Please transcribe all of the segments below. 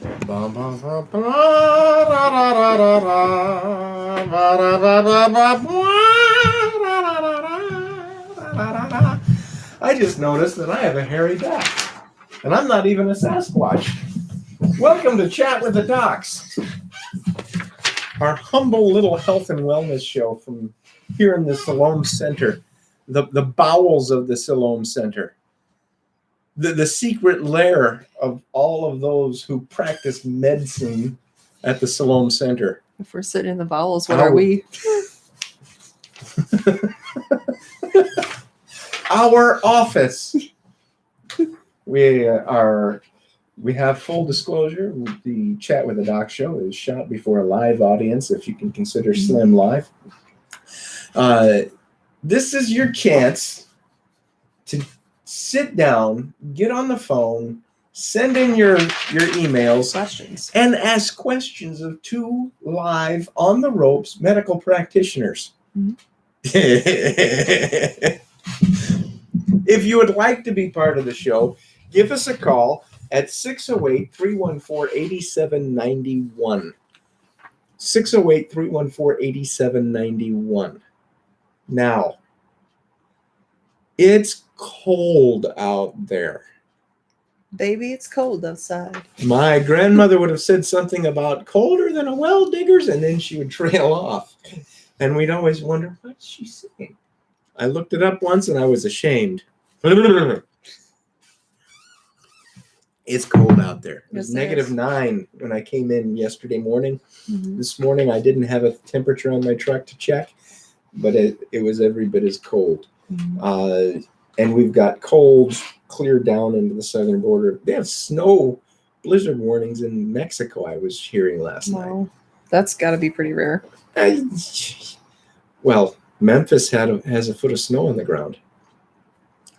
I just noticed that I have a hairy duck, and I'm not even a Sasquatch. Welcome to Chat with the Docs, our humble little health and wellness show from here in the Siloam Center, the bowels of the Siloam Center, the secret lair of all of those who practice medicine at the Siloam Center. If we're sitting in the bowels, what are we? Our office. We have full disclosure. The Chat with the Doc show is shot before a live audience, if you can consider Slim live. This is your chance to sit down, get on the phone, send in your emails, Questions. and ask questions of two live on the ropes medical practitioners. Mhm. If you would like to be part of the show, give us a call at 608-314-8791. 608-314-8791. Now, it's cold out there. Baby, it's cold outside. My grandmother would have said something about colder than a well digger's, and then she would trail off. And we'd always wonder, what's she saying? I looked it up once and I was ashamed. It's cold out there. It was -9 when I came in yesterday morning. Mm-hmm. This morning I didn't have a temperature on my truck to check, but it was every bit as cold. Mm-hmm. And we've got cold clear down into the southern border. They have snow blizzard warnings in Mexico, I was hearing last night. That's got to be pretty rare. Well, Memphis has a foot of snow on the ground.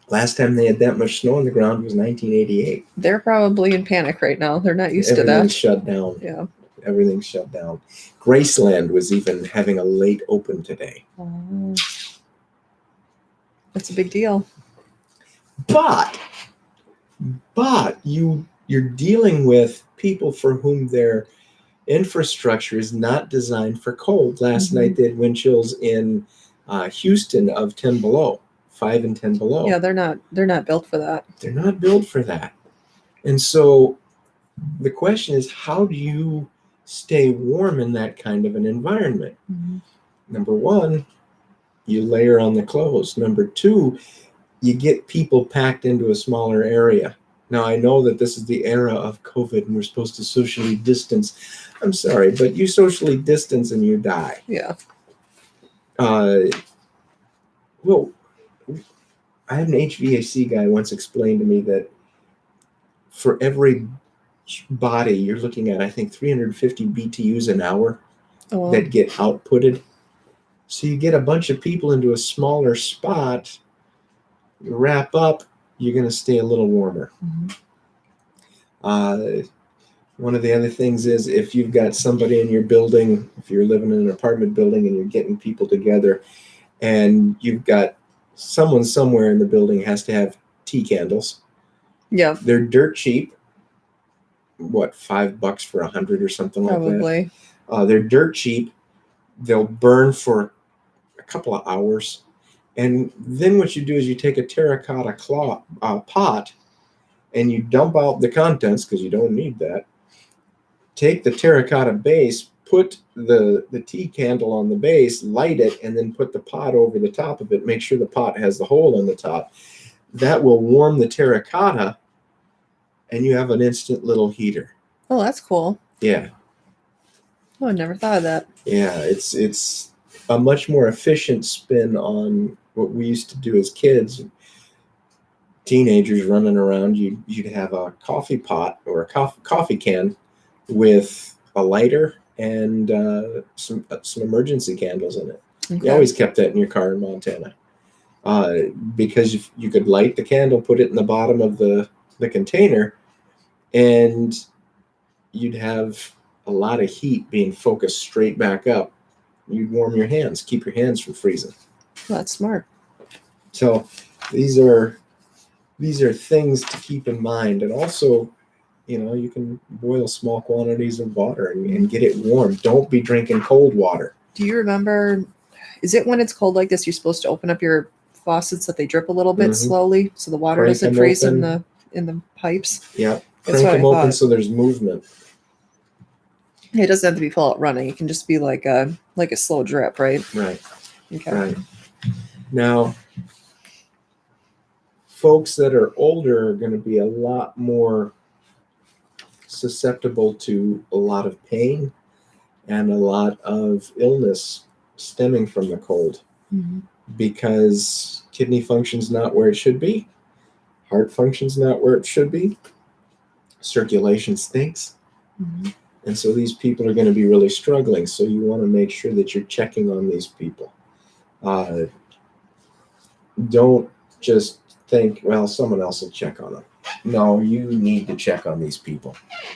Last time they had that much snow on the ground was 1988. They're probably in panic right now. They're not used to that. Everything's shut down. Yeah. Everything's shut down. Graceland was even having a late open today. That's a big deal. But you're dealing with people for whom their infrastructure is not designed for cold. Last night they had wind chills in Houston of 10 below, 5 and 10 below. Yeah, they're not built for that. They're not built for that. And so the question is, how do you stay warm in that kind of an environment? Mm-hmm. Number one, you layer on the clothes. Number two, you get people packed into a smaller area. Now, I know that this is the era of COVID and we're supposed to socially distance. I'm sorry, but you socially distance and you die. Yeah. Well, I had an HVAC guy once explain to me that for every body, you're looking at, I think, 350 BTUs an hour that get outputted. So you get a bunch of people into a smaller spot, you wrap up, you're going to stay a little warmer. Mm-hmm. One of the other things is if you've got somebody in your building, if you're living in an apartment building and you're getting people together and you've got someone somewhere in the building has to have tea candles. Yeah. They're dirt cheap. What, $5 for 100 or something like that? Probably. They're dirt cheap. They'll burn for a couple of hours. And then what you do is you take a terracotta pot and you dump out the contents because you don't need that. Take the terracotta base, put the tea candle on the base, light it, and then put the pot over the top of it. Make sure the pot has the hole on the top. That will warm the terracotta, and you have an instant little heater. Oh, that's cool. Yeah. Oh, I never thought of that. Yeah, it's a much more efficient spin on what we used to do as kids. Teenagers running around, you'd have a coffee pot or a coffee can with a lighter and some emergency candles in it. Okay. You always kept that in your car in Montana because you could light the candle, put it in the bottom of the container, and you'd have a lot of heat being focused straight back up. You'd warm your hands, keep your hands from freezing. Well, that's smart. So these are things to keep in mind. And also, You can boil small quantities of water and get it warm. Don't be drinking cold water. Do you remember? Is it when it's cold like this, you're supposed to open up your faucets that they drip a little bit Mhm. slowly so the water Crank doesn't them freeze open. in the pipes? Yeah, That's crank what I them open thought. so there's movement. It doesn't have to be full out running. It can just be like a slow drip, right? Right, Okay. right. Now, folks that are older are going to be a lot more susceptible to a lot of pain and a lot of illness stemming from the cold Mhm. because kidney function's not where it should be, heart function's not where it should be, circulation stinks. Mhm. And so these people are going to be really struggling. So you want to make sure that you're checking on these people. Don't just think, well, someone else will check on them. No, you need to check on these people.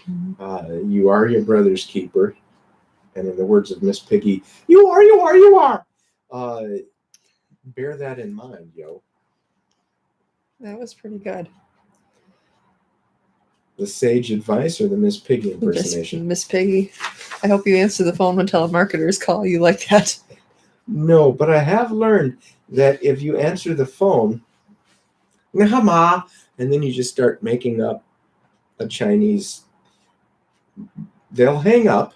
Mhm. You are your brother's keeper. And in the words of Miss Piggy, you are. Bear that in mind, yo. That was pretty good. The sage advice or the Miss Piggy impersonation? Miss Piggy. I hope you answer the phone when telemarketers call you like that. No, but I have learned that if you answer the phone, "Nah, and then you just start making up a Chinese, they'll hang up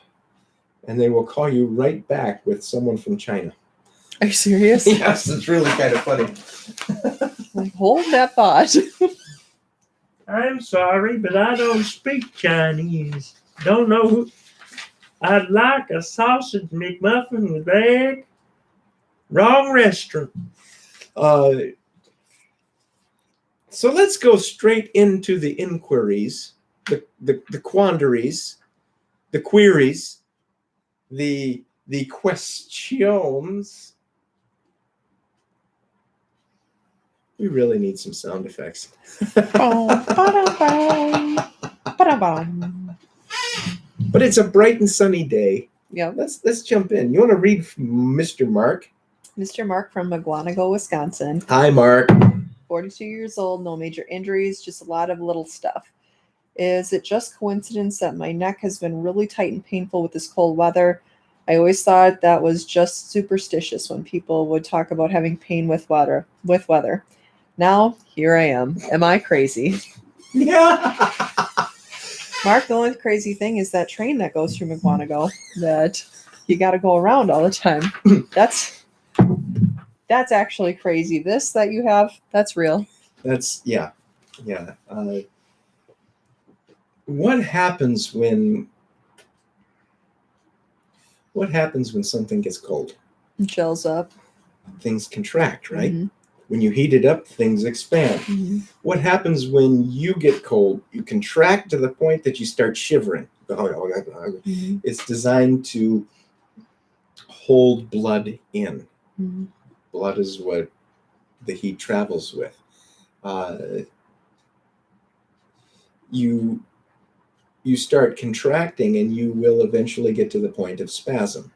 and they will call you right back with someone from China. Are you serious? Yes, it's really kind of funny. Like, hold that thought. I'm sorry, but I don't speak Chinese. Don't know who. I'd like a sausage McMuffin with egg. Wrong restaurant. So let's go straight into the inquiries, the quandaries, the queries, the questions. We really need some sound effects. But it's a bright and sunny day. Yep. Let's jump in. You want to read from Mr. Mark? Mr. Mark from McGuanago, Wisconsin. Hi, Mark. 42 years old, no major injuries, just a lot of little stuff. Is it just coincidence that my neck has been really tight and painful with this cold weather? I always thought that was just superstitious when people would talk about having pain with weather. Now, here I am. Am I crazy? Yeah. Mark, the only crazy thing is that train that goes through McGuanago that you got to go around all the time. That's actually crazy. This that you have, that's real. Yeah. What happens when something gets cold? It chills up. Things contract, right? Mhm. When you heat it up, things expand. Mhm. What happens when you get cold? You contract to the point that you start shivering. Mhm. It's designed to hold blood in. Mhm. Blood is what the heat travels with. You start contracting and you will eventually get to the point of spasm.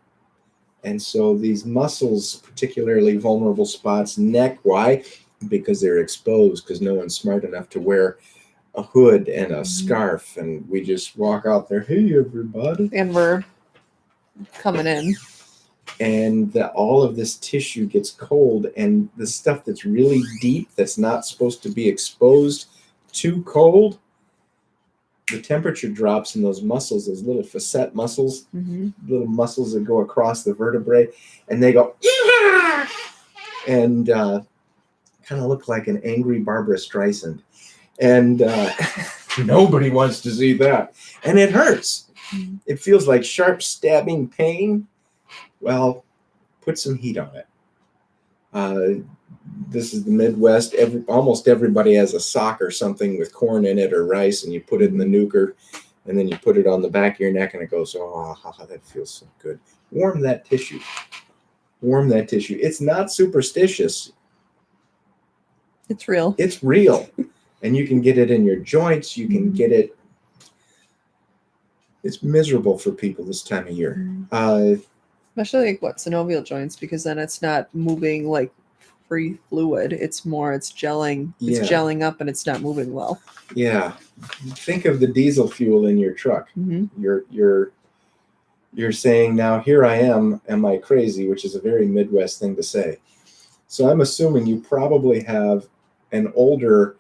And so these muscles, particularly vulnerable spots, neck, why? Because they're exposed, because no one's smart enough to wear a hood and a scarf, and we just walk out there, hey, everybody. And we're coming in. And all of this tissue gets cold, and the stuff that's really deep, that's not supposed to be exposed to cold, the temperature drops in those muscles, those little facet muscles, little muscles that go across the vertebrae, and they go, yeah! And kind of look like an angry Barbara Streisand. And nobody wants to see that. And it hurts. It feels like sharp stabbing pain. Well, put some heat on it. This is the Midwest. Almost everybody has a sock or something with corn in it or rice, and you put it in the nuker, and then you put it on the back of your neck, and it goes, oh, that feels so good. Warm that tissue. It's not superstitious. It's real. It's real. And you can get it in your joints. You can get it. It's miserable for people this time of year. Especially like synovial joints, because then it's not moving like free fluid. It's gelling. It's Yeah. gelling up and it's not moving well. Yeah. Think of the diesel fuel in your truck. Mm-hmm. You're saying now, here I am I crazy, which is a very Midwest thing to say. So I'm assuming you probably have an older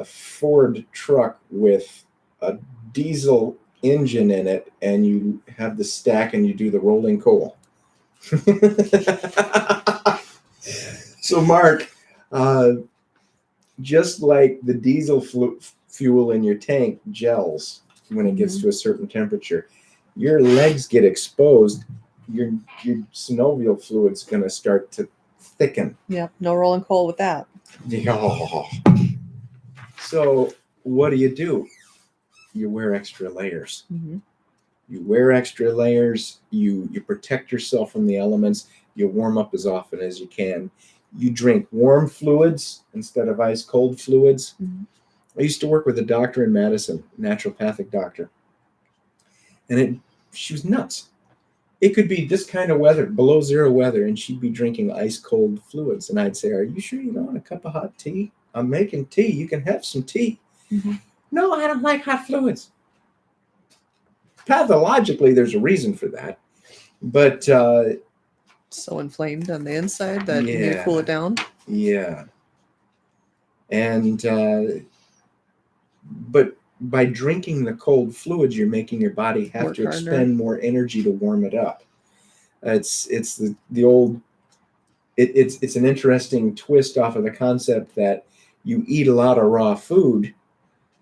Ford truck with a diesel engine in it, and you have the stack and you do the rolling coal. So Mark, just like the diesel fuel in your tank gels when it gets to a certain temperature, your legs get exposed, your synovial fluid's going to start to thicken. Yep. No rolling coal with that. Oh. So what do? You wear extra layers. Mm-hmm. You wear extra layers. You protect yourself from the elements. You warm up as often as you can. You drink warm fluids instead of ice cold fluids. Mm-hmm. I used to work with a doctor in Madison, naturopathic doctor, and she was nuts. It could be this kind of weather, below zero weather, and she'd be drinking ice cold fluids. And I'd say, "Are you sure you don't want a cup of hot tea? I'm making tea. You can have some tea." Mm-hmm. No, I don't like hot fluids. Pathologically, there's a reason for that, but so inflamed on the inside that you need to Yeah. cool it down. yeah. And but by drinking the cold fluids, you're making your body have Work to harder. expend more energy to warm it up. It's the old. It's an interesting twist off of the concept that you eat a lot of raw food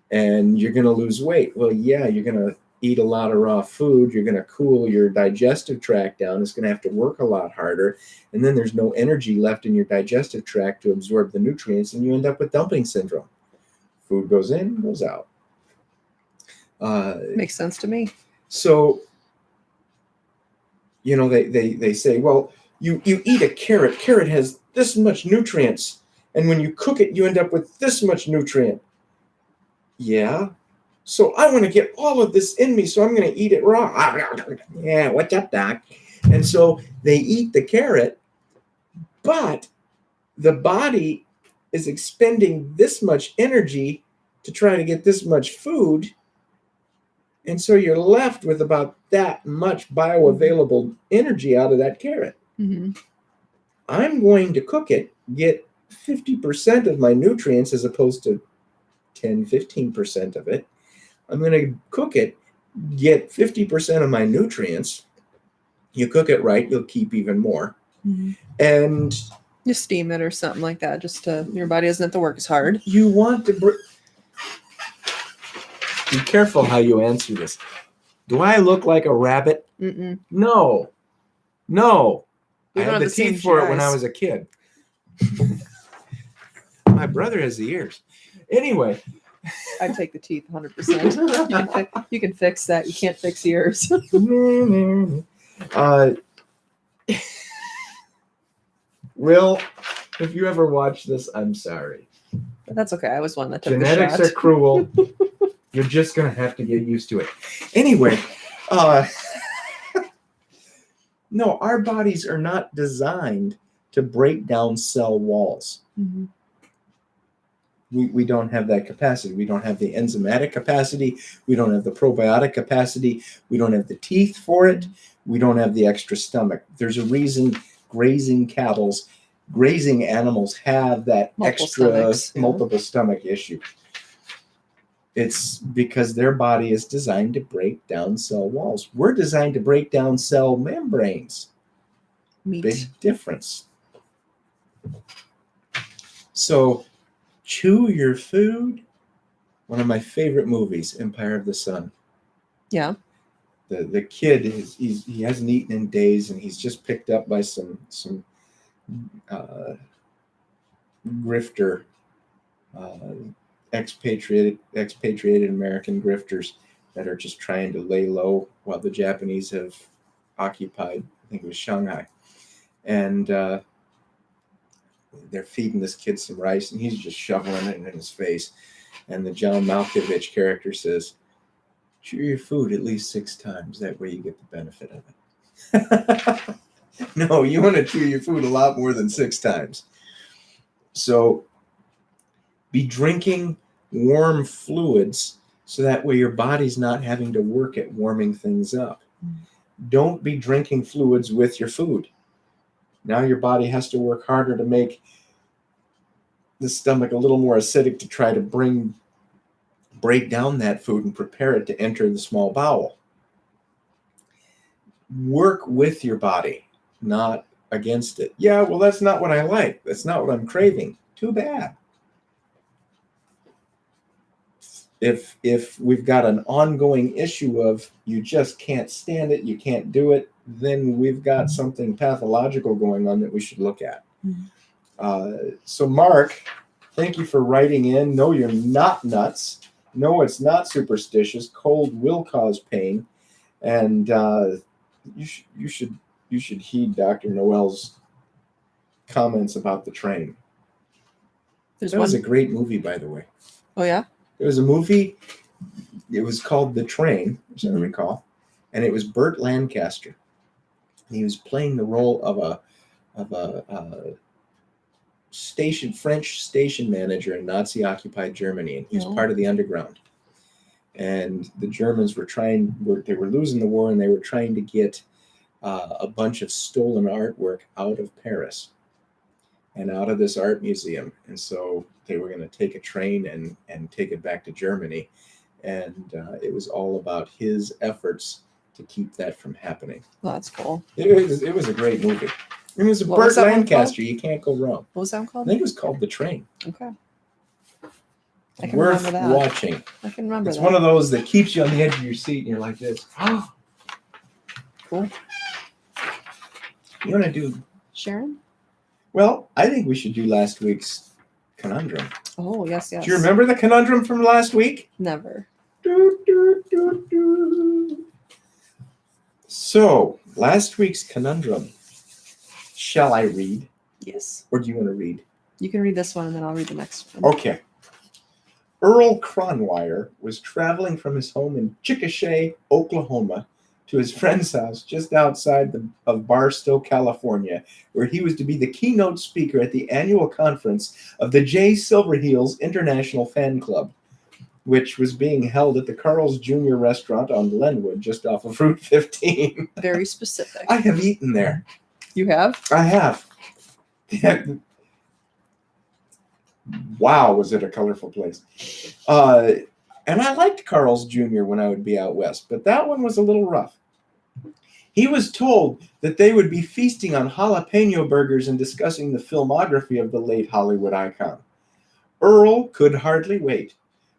and you're going to lose weight. Well, yeah, you're going to eat a lot of raw food. You're going to cool your digestive tract down. It's going to have to work a lot harder. And then there's no energy left in your digestive tract to absorb the nutrients, and you end up with dumping syndrome. Food goes in, goes out. Makes sense to me. So, they say, well, you eat a carrot. Carrot has this much nutrients. And when you cook it, you end up with this much nutrient. Yeah. So I want to get all of this in me, so I'm going to eat it raw. Yeah, what's up, Doc? And so they eat the carrot, but the body is expending this much energy to try to get this much food. And so you're left with about that much bioavailable energy out of that carrot. Mm-hmm. I'm going to cook it, get 50% of my nutrients as opposed to 10-15% of it. I'm going to cook it, get 50% of my nutrients. You cook it right, you'll keep even more. Mm-hmm. And you steam it or something like that, just to your body doesn't have to work as hard. You want to be careful how you answer this. Do I look like a rabbit? Mm-mm. No. We I don't had have the the same teeth for it GIs. when I was a kid. My brother has the ears. Anyway. I'd take the teeth 100%. You can fix that. You can't fix ears. Will, if you ever watch this, I'm sorry. But that's okay. I was one that took Genetics the are shot. cruel. You're just going to have to get used to it. Anyway, no, our bodies are not designed to break down cell walls. Mm-hmm. We don't have that capacity. We don't have the enzymatic capacity. We don't have the probiotic capacity. We don't have the teeth for it. We don't have the extra stomach. There's a reason grazing animals have that multiple stomach issue. It's because their body is designed to break down cell walls. We're designed to break down cell membranes. Meat. Big difference. So, chew your food. One of my favorite movies, Empire of the Sun. Yeah. The kid he hasn't eaten in days, and he's just picked up by some grifter, expatriated American grifters that are just trying to lay low while the Japanese have occupied, I think it was Shanghai, and they're feeding this kid some rice, and he's just shoveling it in his face. And the John Malkovich character says, chew your food at least 6 times. That way you get the benefit of it. No, you want to chew your food a lot more than 6 times. So be drinking warm fluids so that way your body's not having to work at warming things up. Don't be drinking fluids with your food. Now your body has to work harder to make the stomach a little more acidic to try to break down that food and prepare it to enter the small bowel. Work with your body, not against it. Yeah, well, that's not what I like. That's not what I'm craving. Too bad. If we've got an ongoing issue of you just can't stand it, you can't do it, then we've got something pathological going on that we should look at. So Mark, thank you for writing in. No, you're not nuts. No, it's not superstitious. Cold will cause pain, and you should heed Dr. Noel's comments about the train. There's That was a great movie, by the way. Oh yeah. There was a movie. It was called The Train, as I recall, and it was Burt Lancaster. He was playing the role of a French station manager in Nazi-occupied Germany, and he was part of the underground. And the Germans were losing the war, and they were trying to get a bunch of stolen artwork out of Paris and out of this art museum. And so they were going to take a train and take it back to Germany. And it was all about his efforts to keep that from happening. Well, that's cool. It was a great movie. It was What was Burt that one Lancaster. You can't go wrong. What was that I called? think it was called The Train. Okay. I can Worth remember that. watching. I can remember It's that. one of those that keeps you on the edge of your seat, and you're like this. Cool. You want to do? Sharon? Well, I think we should do last week's conundrum. Oh, yes, yes. Do you remember the conundrum from last week? Never. So, last week's conundrum. Shall I read, Yes. or do you want to read? You can read this one, and then I'll read the next one. Okay. Earl Cronwire was traveling from his home in Chickasha, Oklahoma, to his friend's house just outside of Barstow, California, where he was to be the keynote speaker at the annual conference of the J. Silverheels International Fan Club, which was being held at the Carl's Jr. restaurant on Glenwood, just off of Route 15. Very specific. I have eaten there. You have? I have. Wow, was it a colorful place. And I liked Carl's Jr. when I would be out west, but that one was a little rough. He was told that they would be feasting on jalapeno burgers and discussing the filmography of the late Hollywood icon. Earl could hardly wait,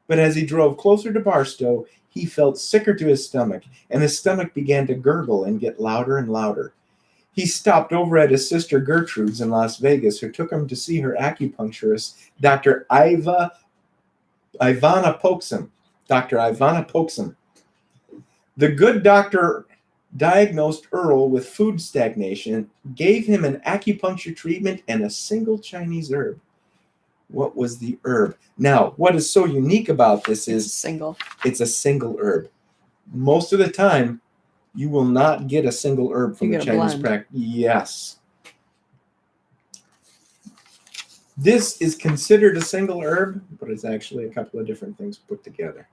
but as he drove closer to Barstow, he felt sicker to his stomach, and his stomach began to gurgle and get louder and louder. He stopped over at his sister Gertrude's in Las Vegas, who took him to see her acupuncturist, Dr. Ivana Pokesum. Dr. Ivana Pokesum. The good doctor diagnosed Earl with food stagnation, gave him an acupuncture treatment and a single Chinese herb. What was the herb? Now, what is so unique about this It's is single. it's a single herb. Most of the time, you will not get a single herb from You the get a Chinese blend. practice. Yes. This is considered a single herb, but it's actually a couple of different things put together.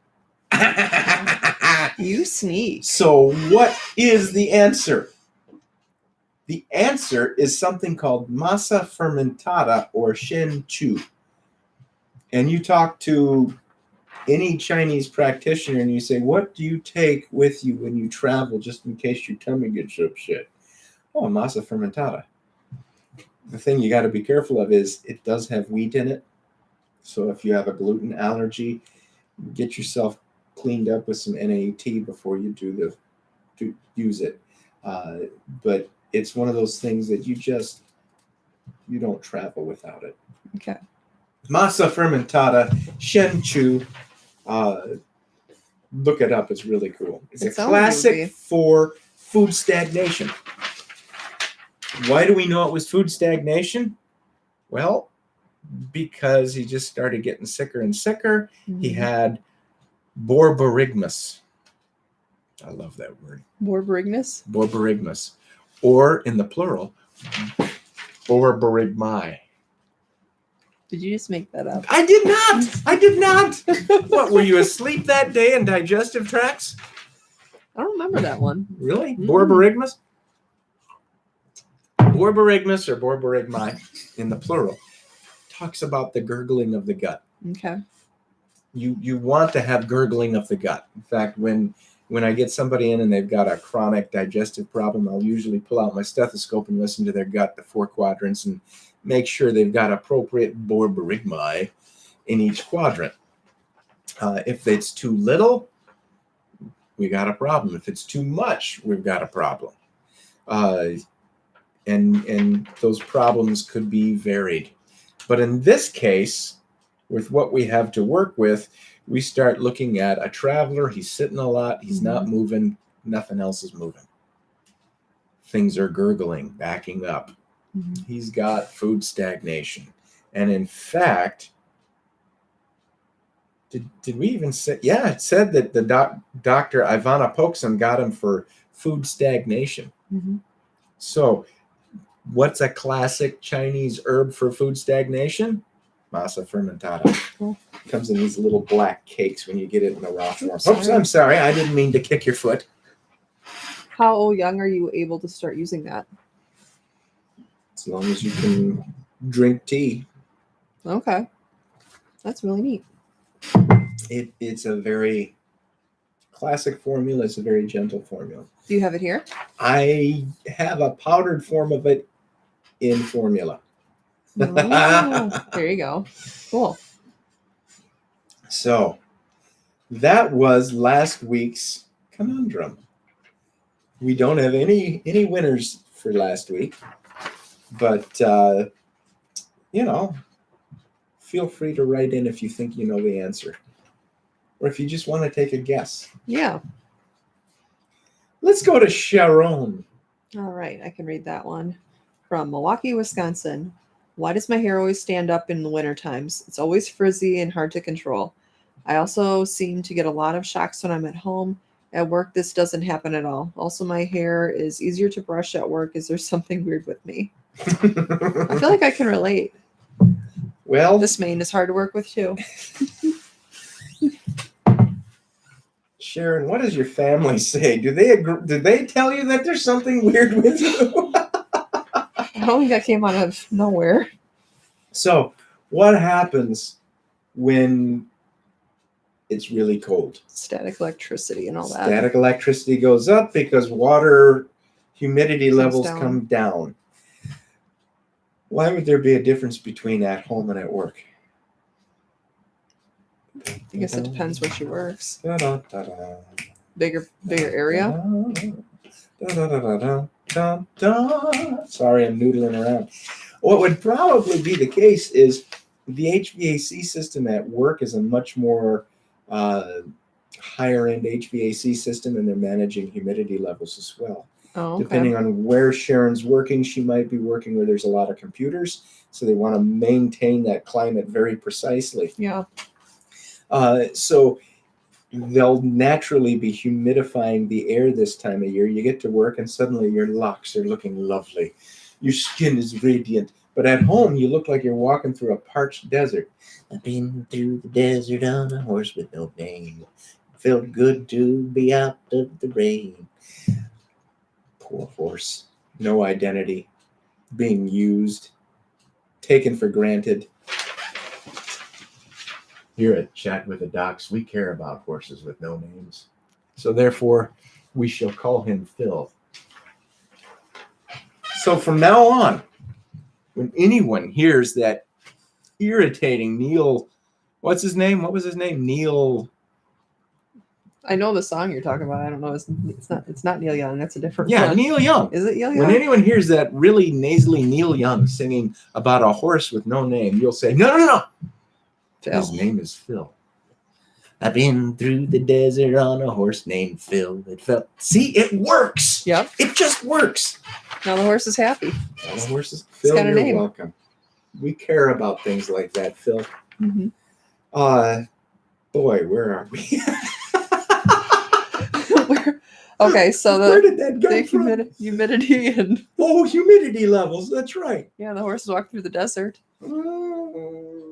You sneak. So what is the answer? The answer is something called masa fermentada or shen chu. And you talk to any Chinese practitioner and you say, what do you take with you when you travel just in case your tummy gets upset? Oh, masa fermentada. The thing you got to be careful of is it does have wheat in it. So if you have a gluten allergy, get yourself cleaned up with some NAT before you use it. But it's one of those things that you don't travel without it. Okay. Masa fermentada, shen chu. Look it up. It's really cool. It's It a sounds classic groovy. for food stagnation. Why do we know it was food stagnation? Well, because he just started getting sicker and sicker. He Mhm. had borborygmus. I love that word. Borborygmus? Borborygmus. Or in the plural, borborygmi. Did you just make that up? I did not. I did not. What, were you asleep that day in digestive tracts? I don't remember that one. Really? Mm. Borborygmus? Borborygmus or borborygmi in the plural talks about the gurgling of the gut. Okay. You want to have gurgling of the gut. In fact, when I get somebody in and they've got a chronic digestive problem, I'll usually pull out my stethoscope and listen to their gut, the 4 quadrants, and make sure they've got appropriate borborygmi in each quadrant. If it's too little, we got a problem. If it's too much, we've got a problem. And those problems could be varied. But in this case, with what we have to work with, we start looking at a traveler. He's sitting a lot. He's not moving. Nothing else is moving. Things are gurgling, backing up. He's got food stagnation. And in fact, did we even say? Yeah, it said that the Dr. Ivana Pokson got him for food stagnation. So what's a classic Chinese herb for food stagnation? Masa fermentada. Cool. Comes in these little black cakes when you get it in the raw form. Oops, sorry. I'm sorry. I didn't mean to kick your foot. How young are you able to start using that? As long as you can drink tea. Okay. That's really neat. It's a very classic formula. It's a very gentle formula. Do you have it here? I have a powdered form of it in formula. Oh, there you go. Cool. So that was last week's conundrum. We don't have any winners for last week, but feel free to write in if you think you know the answer, or if you just want to take a guess. Yeah. Let's go to Sharon. All right. I can read that one. From Milwaukee, Wisconsin. Why does my hair always stand up in the winter times? It's always frizzy and hard to control. I also seem to get a lot of shocks when I'm at home. At work, this doesn't happen at all. Also, my hair is easier to brush at work. Is there something weird with me? I feel like I can relate. Well, This mane is hard to work with too. Sharon, what does your family say? Do they agree? Did they tell you that there's something weird with you? I don't think that came out of nowhere. So, what happens when it's really cold? Static electricity and all that. Static electricity goes up because water humidity Comes levels down. come down. Why would there be a difference between at home and at work? I guess it depends where she works. Da-da-da-da. Bigger area. Da-da-da-da-da-da-da. Sorry, I'm noodling around. What would probably be the case is the HVAC system at work is a much more higher end HVAC system, and they're managing humidity levels as well. Oh, okay. Depending on where Sharon's working, she might be working where there's a lot of computers, so they want to maintain that climate very precisely. Yeah. So they'll naturally be humidifying the air this time of year. You get to work and suddenly your locks are looking lovely. Your skin is radiant. But at home, you look like you're walking through a parched desert. I've been through the desert on a horse with no name. Felt good to be out of the rain. Poor horse. No identity. Being used. Taken for granted. Here at Chat with the Docs, we care about horses with no names. So therefore, we shall call him Phil. So from now on, when anyone hears that irritating Neil, what's his name? What was his name? Neil. I know the song you're talking about. I don't know. It's not Neil Young. That's a different Yeah, one. Neil Young. Is it Neil When Young? anyone hears that really nasally Neil Young singing about a horse with no name, you'll say, no. Phil. His name is Phil. I've been through the desert on a horse named Phil. It felt. See, it works. Yep. It just works. Now the horse is happy. All the horses. Phil, got a you're name. welcome. We care about things like that, Phil. Mm-hmm. Boy, where are we? Okay, so Where the did that go from? humidity and Oh, humidity levels. That's right. yeah, the horses walk through the desert. Oh,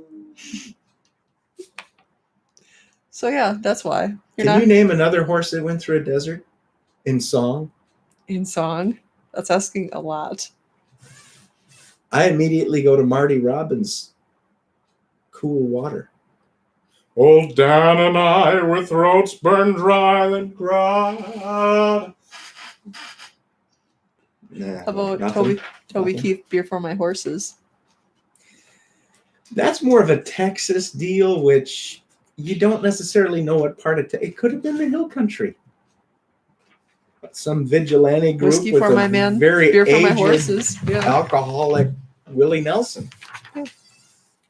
So yeah, that's why. You're Can not you name another horse that went through a desert in song? in song. That's asking a lot. I immediately go to Marty Robbins' Cool Water. Old Dan and I, with throats burned dry and dry. Nah, How about nothing. Toby Nothing. Keith, Beer for My Horses? That's more of a Texas deal, which you don't necessarily know what part of it could have been the hill country. Some vigilante group Whiskey with for a My Man, very Beer for My aged Horses. Yeah, alcoholic Willie Nelson.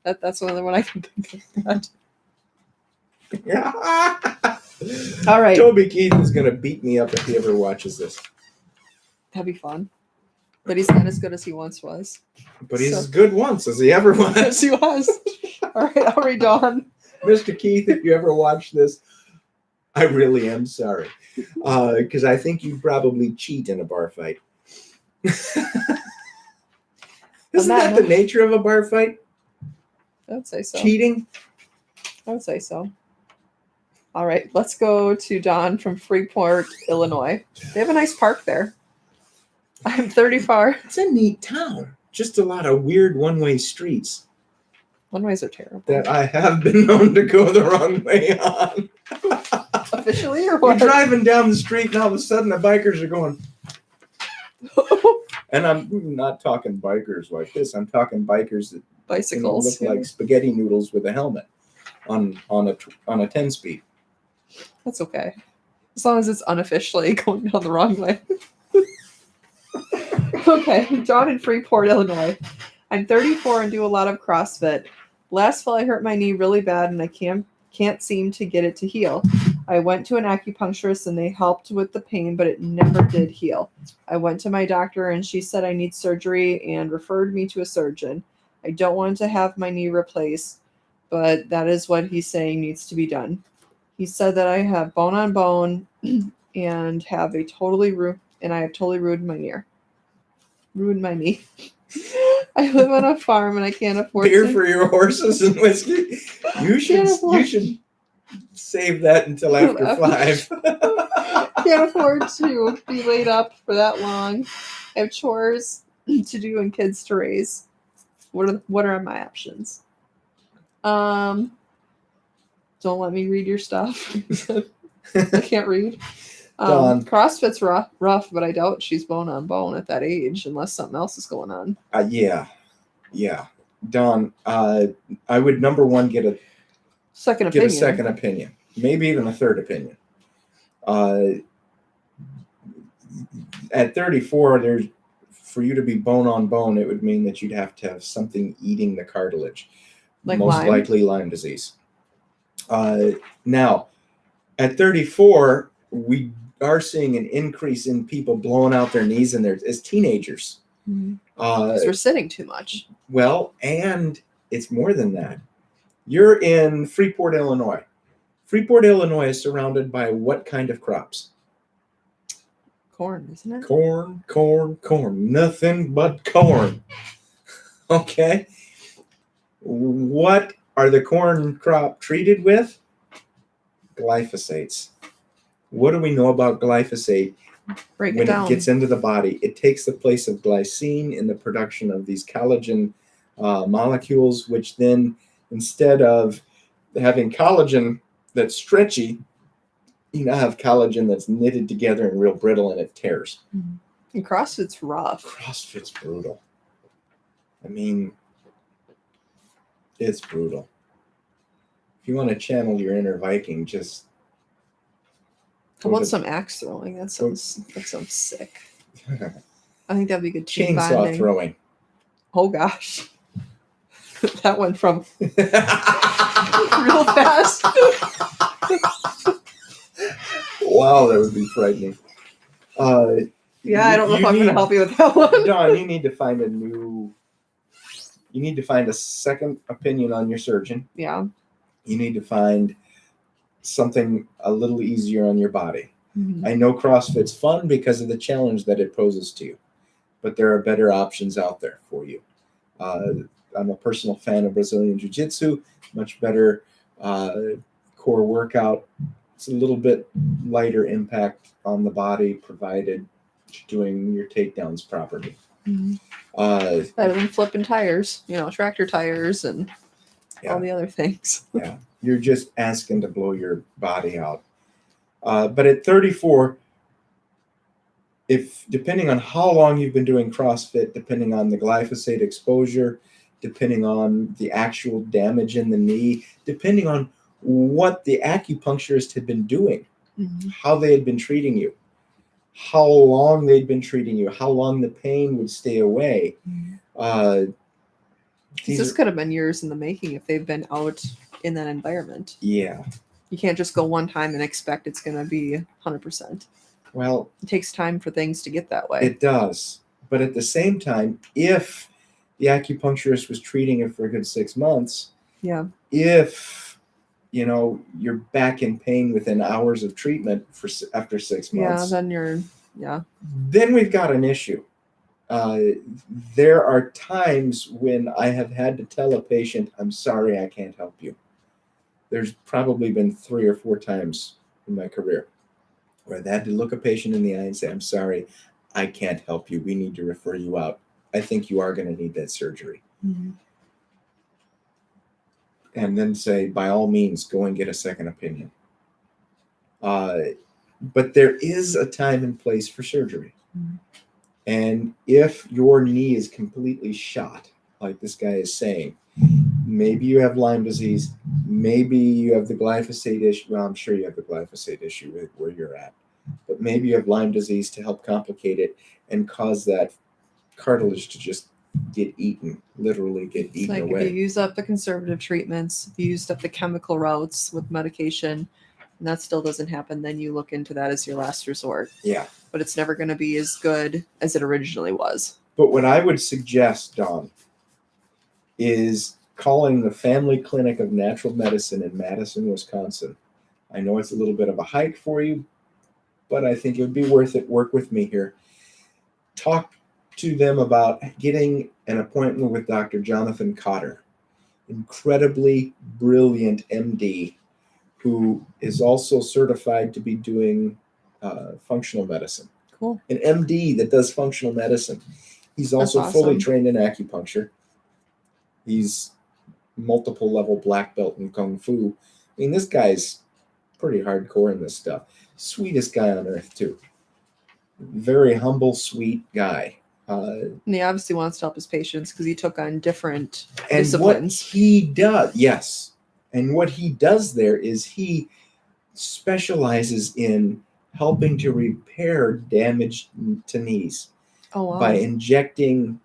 that's the only one I can think of. That. Yeah. All right. Toby Keith is going to beat me up if he ever watches this. That'd be fun. But he's not as good as he once was. But he's So- as good once as he ever Yes, was. he was. All right, I'll read Dawn. Mr. Keith, if you ever watch this, I really am sorry. Because I think you probably cheat in a bar fight. Isn't that the nature of a bar fight? I would say so. Cheating? I would say so. All right, let's go to Dawn from Freeport, Illinois. They have a nice park there. I'm 34. It's a neat town. Just a lot of weird one-way streets One-ways are terrible. that I have been known to go the wrong way on. Officially or You're what? driving down the street and all of a sudden the bikers are going, and I'm not talking bikers like this. I'm talking bikers that Bicycles. look like spaghetti noodles with a helmet on a 10-speed. That's okay. As long as it's unofficially going down the wrong way. Okay, Dawn in Freeport, Illinois. I'm 34 and do a lot of CrossFit. Last fall I hurt my knee really bad and I can't seem to get it to heal. I went to an acupuncturist and they helped with the pain, but it never did heal. I went to my doctor and she said I need surgery and referred me to a surgeon. I don't want to have my knee replaced, but that is what he's saying needs to be done. He said that I have bone on bone and I have totally ruined my knee. Ruined my knee. I live on a farm and I can't afford Beer to. for your horses and whiskey. You should save that until after 5. Can't afford to be laid up for that long. I have chores to do and kids to raise. What are my options? Don't let me read your stuff. I can't read. Dawn. CrossFit's rough, but I doubt she's bone on bone at that age unless something else is going on. Yeah. Dawn, I would number one get a second opinion, maybe even a third opinion. At 34, for you to be bone on bone, it would mean that you'd have to have something eating the cartilage, Like most Lyme? likely Lyme disease. Now, at 34, we are seeing an increase in people blowing out their knees as teenagers. Because we're sitting too much. Well, and it's more than that. You're in Freeport, Illinois. Freeport, Illinois is surrounded by what kind of crops? Corn, isn't it? Corn. Nothing but corn. Okay. What are the corn crop treated with? Glyphosates. What do we know about glyphosate? Break it When down. it gets into the body, it takes the place of glycine in the production of these collagen molecules, which then, instead of having collagen that's stretchy, you now have collagen that's knitted together and real brittle, and it tears. And CrossFit's rough. CrossFit's brutal. I mean, it's brutal. If you want to channel your inner Viking, just I want some axe throwing. That sounds sick. I think that'd be good team chainsaw bonding. throwing. Oh gosh. That went from real fast. Wow, that would be frightening. Yeah, I don't know if I'm going to help you with that one. Don, you need to find a second opinion on your surgeon. Yeah. You need to find something a little easier on your body. Mhm. I know CrossFit's fun because of the challenge that it poses to you, but there are better options out there for you. I'm a personal fan of Brazilian Jiu-Jitsu. Much better core workout. It's a little bit lighter impact on the body, provided you're doing your takedowns properly. Better than flipping tires, tractor tires and all the other things. Yeah, you're just asking to blow your body out. But at 34, if depending on how long you've been doing CrossFit, depending on the glyphosate exposure, depending on the actual damage in the knee, depending on what the acupuncturist had been doing, how they had been treating you, how long they'd been treating you, how long the pain would stay away. This could have been years in the making if they've been out in that environment. Yeah. You can't just go one time and expect it's going to be 100%. Well, it takes time for things to get that way. It does. But at the same time, if the acupuncturist was treating it for a good 6 months, if you're back in pain within hours of treatment after 6 months, then we've got an issue. There are times when I have had to tell a patient, I'm sorry, I can't help you. There's probably been 3 or 4 times in my career where I had to look a patient in the eye and say, I'm sorry, I can't help you. We need to refer you out. I think you are going to need that surgery. And then say, by all means, go and get a second opinion. But there is a time and place for surgery. And if your knee is completely shot, like this guy is saying, maybe you have Lyme disease, maybe you have the glyphosate issue. Well, I'm sure you have the glyphosate issue where you're at, but maybe you have Lyme disease to help complicate it and cause that cartilage to just get eaten, literally get eaten away. If you use up the conservative treatments, if you used up the chemical routes with medication, and that still doesn't happen, then you look into that as your last resort. Yeah. But it's never going to be as good as it originally was. But what I would suggest, Dawn, is calling the Family Clinic of Natural Medicine in Madison, Wisconsin. I know it's a little bit of a hike for you, but I think it would be worth it. Work with me here. Talk to them about getting an appointment with Dr. Jonathan Cotter, incredibly brilliant MD, who is also certified to be doing functional medicine. Cool. An MD that does functional medicine. He's also fully trained in acupuncture. He's multiple level black belt in Kung Fu. I mean, this guy's pretty hardcore in this stuff. Sweetest guy on earth, too. Very humble, sweet guy. And he obviously wants to help his patients because he took on different and disciplines. What he does, yes. And what he does there is he specializes in helping to repair damage to knees by injecting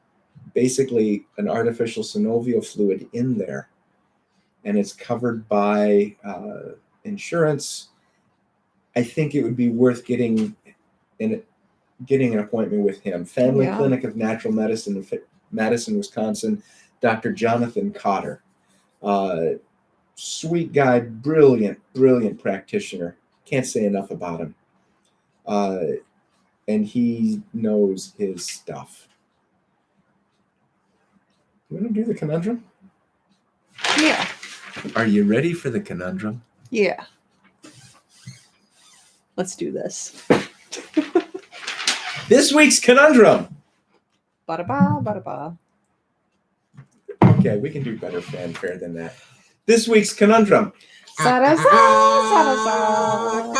basically an artificial synovial fluid in there. And it's covered by insurance. I think it would be worth getting an appointment with him. Family Clinic of Natural Medicine in Madison, Wisconsin, Dr. Jonathan Cotter. Sweet guy, brilliant practitioner. Can't say enough about him. And he knows his stuff. You want to do the conundrum? Yeah. Are you ready for the conundrum? Yeah. Let's do this. This week's conundrum. Ba-da-ba, ba-da-ba. Okay, we can do better fanfare than that. This week's conundrum. Sa-da-sa, sa-da-sa.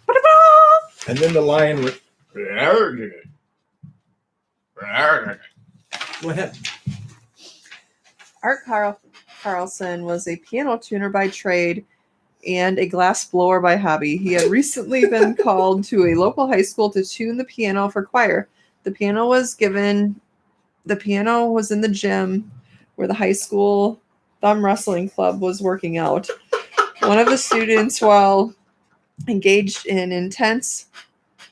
Ba-da-ba. And then the lion would... Go ahead. Art Carlson was a piano tuner by trade and a glass blower by hobby. He had recently been called to a local high school to tune the piano for choir. The piano was in the gym where the high school thumb wrestling club was working out. One of the students, while engaged in intense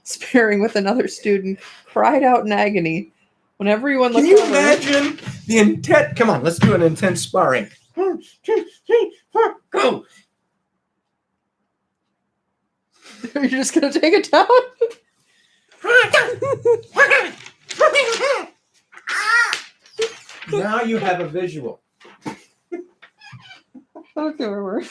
sparring with another student, cried out in agony. When everyone looked Can you over, imagine the intent? Come on, let's do an intense sparring. 1, 2, 3, 4, go. You're just going to take it down? Now you have a visual. Okay, where were we?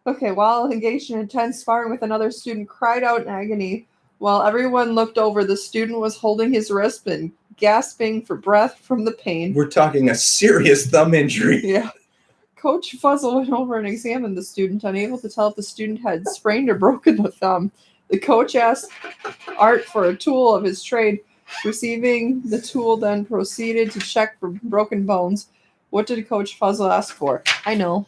Okay, while engaged in intense sparring with another student, cried out in agony. While everyone looked over, the student was holding his wrist and gasping for breath from the pain. We're talking a serious thumb injury. Yeah. Coach Fuzzle went over and examined the student, unable to tell if the student had sprained or broken the thumb. The coach asked Art for a tool of his trade. Receiving the tool, then proceeded to check for broken bones. What did Coach Fuzzle ask for? I know.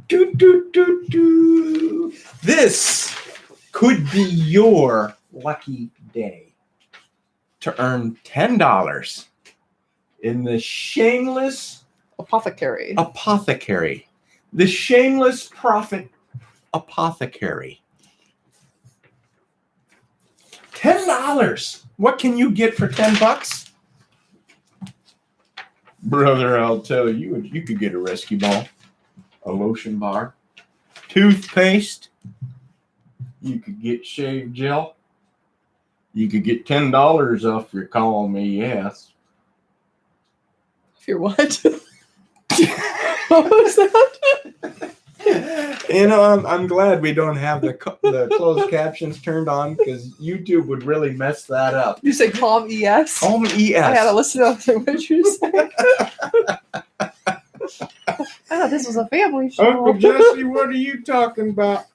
Do, do, do, do. This could be your lucky day to earn $10 in the Shameless Apothecary. Apothecary. The Shameless Profit Apothecary. $10. What can you get for $10? Brother, I'll tell you, you could get a rescue ball, a lotion bar, toothpaste. You could get shave gel. You could get $10 off your call me yes. If you're what? What was that? You know, I'm glad we don't have the closed captions turned on because YouTube would really mess that up. You say calm ES? Call me ES. I had to listen to what did you say? I thought this was a family show. Uncle Jesse, what are you talking about?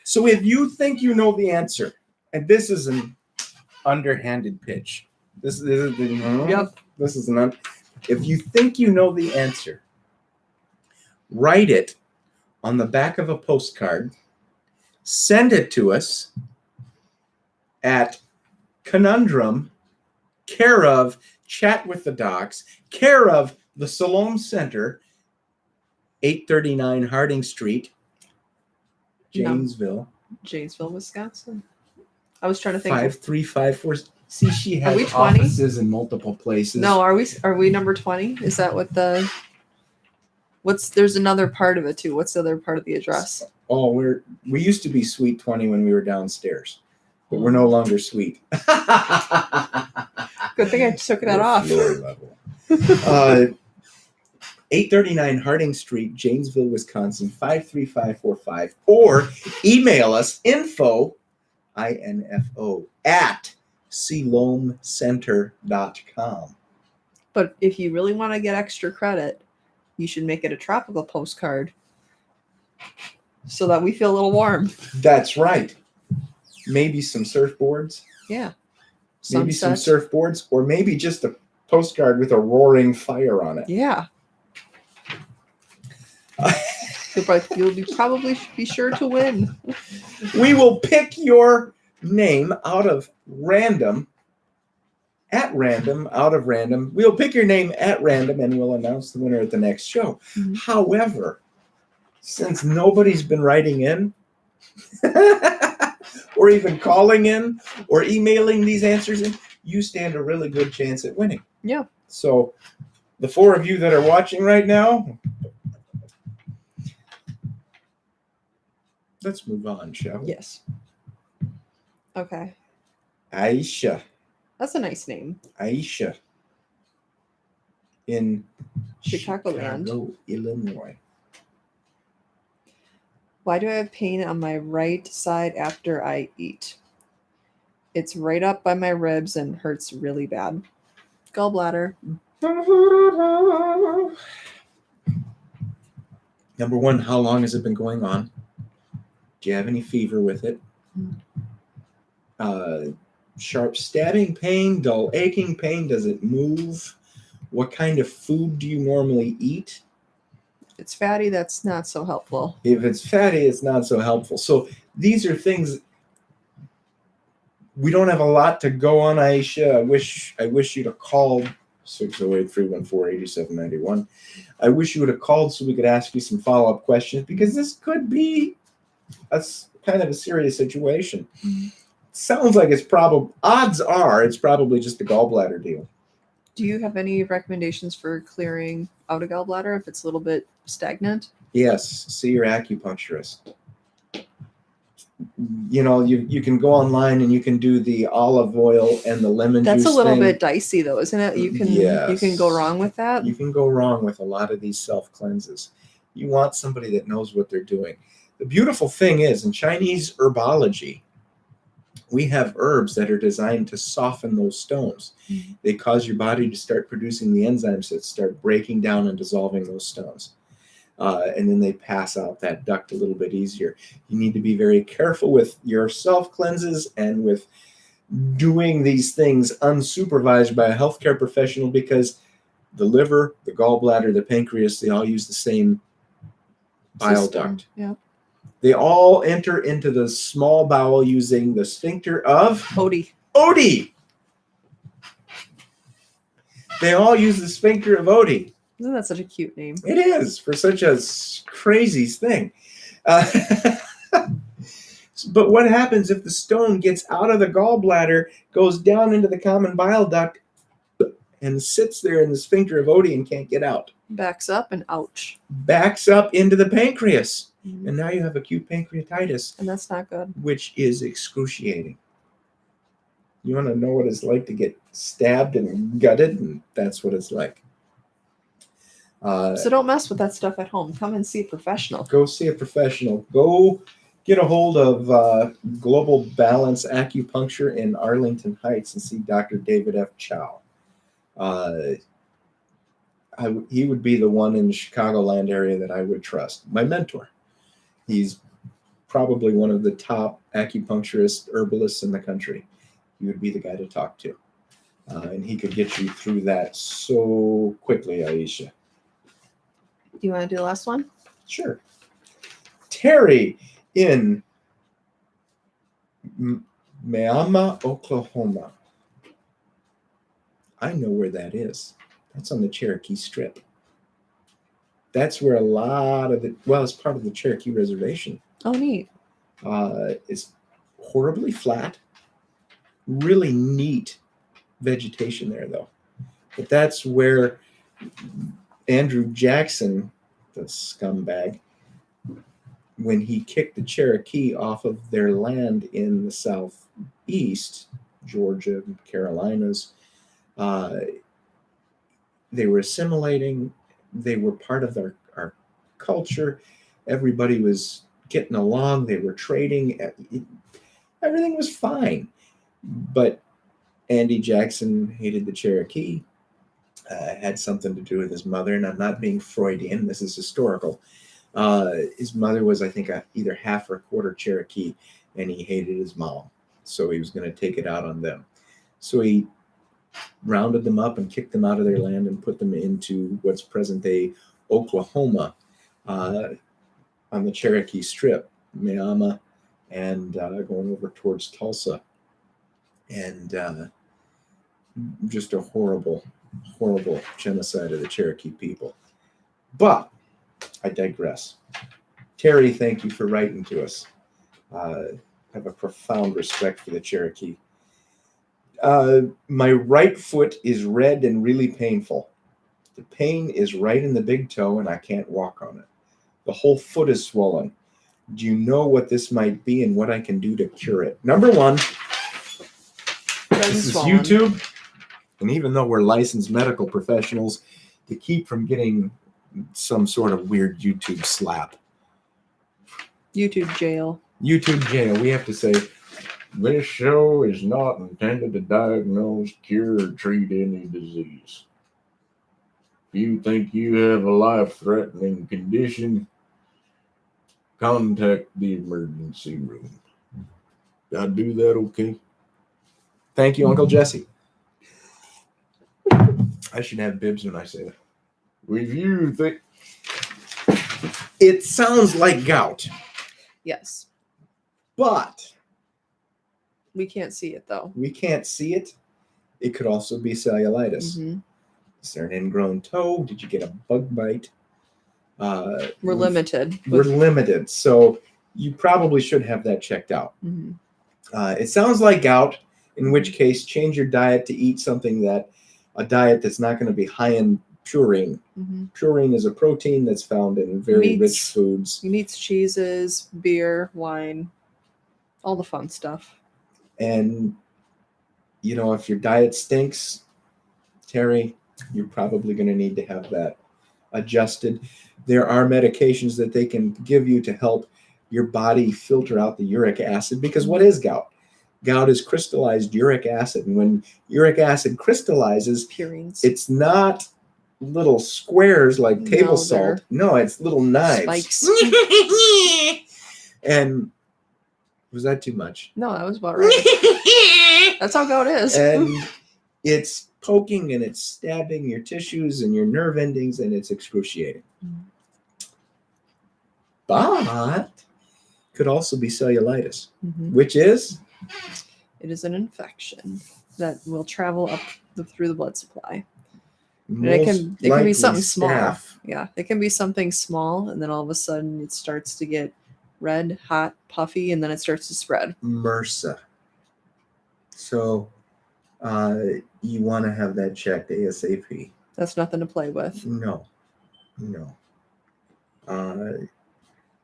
So if you think you know the answer, and this is an underhanded pitch. This is Yep. This is if you think you know the answer, write it on the back of a postcard, send it to us at Conundrum, care of Chat with the Docs, care of the Salome Center, 839 Harding Street, Janesville, Wisconsin. I was trying to think. 5354. See, she Are we has 20? offices in multiple places. No, are we number 20? Is that what there's another part of it too. What's the other part of the address? Oh, we used to be Suite 20 when we were downstairs, but we're no longer Suite. Good thing I took that off. Floor level. 839 Harding Street, Janesville, Wisconsin, 53545, or email us info at salomecenter.com. But if you really want to get extra credit, you should make it a tropical postcard so that we feel a little warm. That's right. Maybe some surfboards. Yeah. Maybe some Sunset. surfboards, or maybe just a postcard with a roaring fire on it. Yeah. You'll probably be sure to win. We will pick your name out of random. We'll pick your name at random and we'll announce the winner at the next show. Mhm. However, since nobody's been writing in or even calling in or emailing these answers in, you stand a really good chance at winning. Yeah. So the four of you that are watching right now, let's move on, shall we? Yes. Okay. Aisha. That's a nice name. Aisha in Chicagoland. Chicago, Illinois. Why do I have pain on my right side after I eat? It's right up by my ribs and hurts really bad. Gallbladder. Number one, how long has it been going on? Do you have any fever with it? Sharp stabbing pain, dull aching pain? Does it move? What kind of food do you normally eat? If it's fatty, that's not so helpful. If it's fatty, it's not so helpful. So these are things. We don't have a lot to go on, Aisha. I wish you'd have called 608-314-8791. I wish you would have called so we could ask you some follow-up questions, because this could be a kind of a serious situation. Mm-hmm. Sounds like it's probably, odds are it's probably just a gallbladder deal. Do you have any recommendations for clearing out a gallbladder if it's a little bit stagnant? Yes, see your acupuncturist. you can go online and you can do the olive oil and the lemon That's juice a little thing. bit dicey, though, isn't it? You can go Yes. wrong with that. You can go wrong with a lot of these self cleanses. You want somebody that knows what they're doing. The beautiful thing is, in Chinese herbology, we have herbs that are designed to soften those stones. Mhm. They cause your body to start producing the enzymes that start breaking down and dissolving those stones. And then they pass out that duct a little bit easier. You need to be very careful with your self cleanses and with doing these things unsupervised by a healthcare professional, because the liver, the gallbladder, the pancreas, they all use the same bile System. duct. Yeah. They all enter into the small bowel using the sphincter of Odie. Odie. They all use the sphincter of Odie. Isn't that such a cute name? It is, for such a crazy thing. But what happens if the stone gets out of the gallbladder, goes down into the common bile duct, and sits there in the sphincter of Odie and can't get out? Backs up and ouch. Backs up into the pancreas. Mhm. And now you have acute pancreatitis, And that's not good. which is excruciating. You want to know what it's like to get stabbed and gutted? And that's what it's like. So don't mess with that stuff at home. Come and see a professional. Go see a professional. Go get a hold of Global Balance Acupuncture in Arlington Heights and see Dr. David F. Chow. He would be the one in the Chicagoland area that I would trust. My mentor. He's probably one of the top acupuncturist herbalists in the country. He would be the guy to talk to. And he could get you through that so quickly, Aisha. Do you want to do the last one? Sure. Terry in Meama, Oklahoma. I know where that is. That's on the Cherokee Strip. That's where a lot of it's part of the Cherokee Reservation. Oh, neat. It's horribly flat. Really neat vegetation there, though. But that's where Andrew Jackson, the scumbag, when he kicked the Cherokee off of their land in the southeast, Georgia, Carolinas, they were assimilating. They were part of our culture. Everybody was getting along. They were trading. Everything was fine. But Andy Jackson hated the Cherokee. Had something to do with his mother, and I'm not being Freudian. This is historical. His mother was, I think, either half or a quarter Cherokee, and he hated his mom. So he was going to take it out on them. So he rounded them up and kicked them out of their land and put them into what's present-day Oklahoma, on the Cherokee Strip, Meama, and going over towards Tulsa. And just a horrible genocide of the Cherokee people. But I digress. Terry, thank you for writing to us. I have a profound respect for the Cherokee. My right foot is red and really painful. The pain is right in the big toe and I can't walk on it. The whole foot is swollen. Do you know what this might be and what I can do to cure it? Number one, this is YouTube. And even though we're licensed medical professionals, to keep from getting some sort of weird YouTube slap. YouTube jail. YouTube jail. We have to say, this show is not intended to diagnose, cure, or treat any disease. If you think you have a life-threatening condition, contact the emergency room. Did I do that okay? Thank you, Uncle Jesse. I should have bibs when I say that. Review thing. It sounds like gout, Yes. but We can't see it, though. we can't see it. It could also be cellulitis. Mm-hmm. Is there an ingrown toe? Did you get a bug bite? We're limited. We're limited. So you probably should have that checked out. Mm-hmm. It sounds like gout, in which case change your diet to eat a diet that's not going to be high in purine. Mm-hmm. Purine is a protein that's found in very rich Meats. foods. Meats, cheeses, beer, wine. All the fun stuff. And, you know, if your diet stinks, Terry, you're probably going to need to have that adjusted. There are medications that they can give you to help your body filter out the uric acid, because what is gout? Gout is crystallized uric acid. And when uric acid crystallizes, Purines. it's not little squares like table No, salt. No, it's little knives. Spikes. And was that too much? No, that was about right. That's how gout is. And it's poking and it's stabbing your tissues and your nerve endings, and it's excruciating. But could also be cellulitis, Mhm. which is It is an infection that will travel up through the blood supply. And it can be likely something small. staph. Yeah, it can be something small, and then all of a sudden it starts to get red, hot, puffy, and then it starts to spread. MRSA. So you want to have that checked ASAP. That's nothing to play with. No.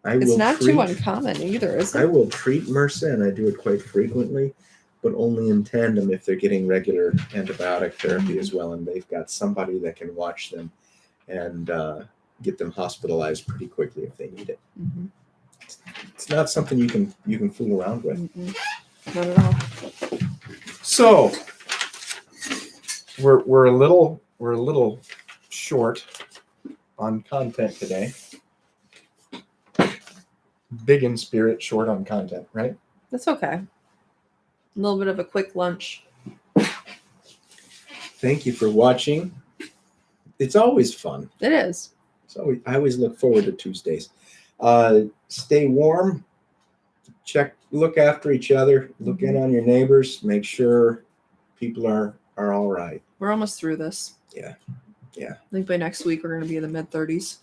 It's not too uncommon either, is I it? will treat MRSA, and I do it quite frequently, but only in tandem if they're getting regular antibiotic therapy as well, and they've got somebody that can watch them and get them hospitalized pretty quickly if they need it. Mhm. It's not something you can fool around with. Mm-mm. Not at all. So we're a little short on content today. Big in spirit, short on content, right? That's okay. A little bit of a quick lunch. Thank you for watching. It's always fun. It is. So I always look forward to Tuesdays. Stay warm. Look after each other. Look in on your neighbors. Make sure people are all right. We're almost through this. Yeah. I think by next week we're going to be in the mid-30s.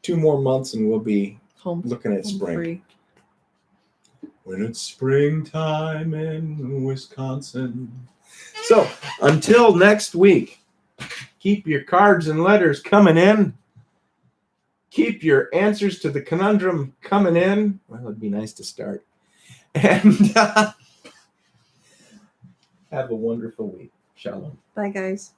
2 more months and we'll be Home, looking at home spring. free. When it's springtime in Wisconsin. So until next week, keep your cards and letters coming in. Keep your answers to the conundrum coming in. Well, it'd be nice to start. And have a wonderful week. Shalom. Bye, guys.